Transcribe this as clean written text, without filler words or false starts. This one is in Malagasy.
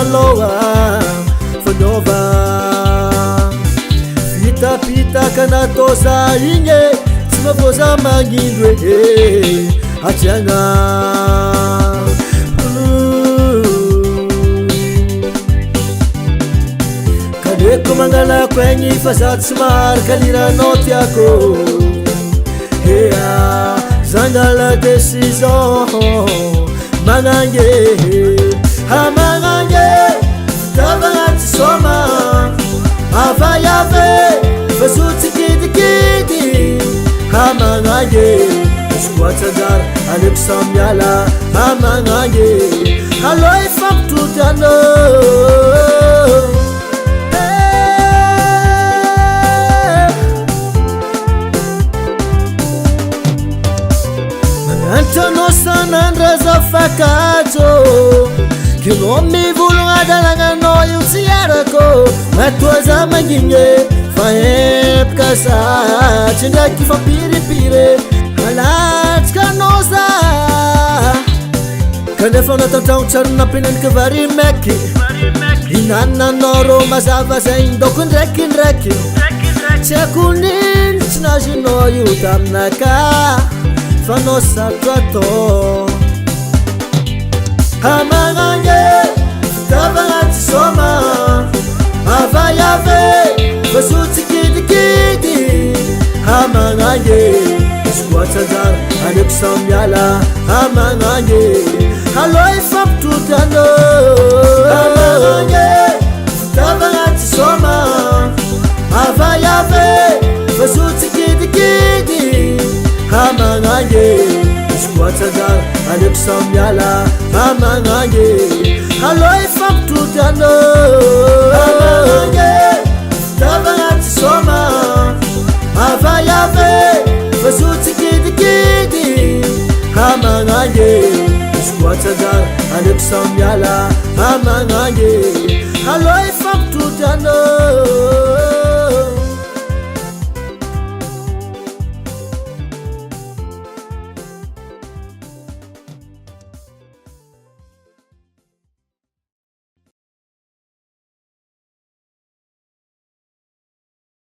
aloha fanaova vitapitaka natao za igny tsy mavoza magnindro e atiagna kaleko mangalako egny fa za tsy maraka liranao tiako ea zangala décision magnange hamagnange tavagna tsy soma avayave fasotsy kidikidy hamagnange skoatsanjara aleko samiala hamagnange aloha ifampitrotiano manantanao sanandra zafakajo kino mivologna dalagnanao io tsy arako matoa za mangigne fa epaka za tsy ndraiky fampiripire alatsikanao za kanefa natantragno tsary nampinaniky vary meky inananao rô mazava zay ndoko ndraikindraiky tsy ako nino tsy nazinao io taminaka fa nao sato atao hamagnange tavagna tsy soma avayave fasotsy kidikidy hamagnange skoatsanjara aleko samiala hamagnange aloha ifampitrotiano hamagnange tavagna tsy soma avayave fasotsy kidikidy hamagnange skoatsanjara aleko samiala hamagnange aloha ifampitrotiano hamagnange tavagna tsy soma avayave fasotsy kidikidy hamagnange skoatsanjara aleko samiala hamagnange aloha ifampitrotiano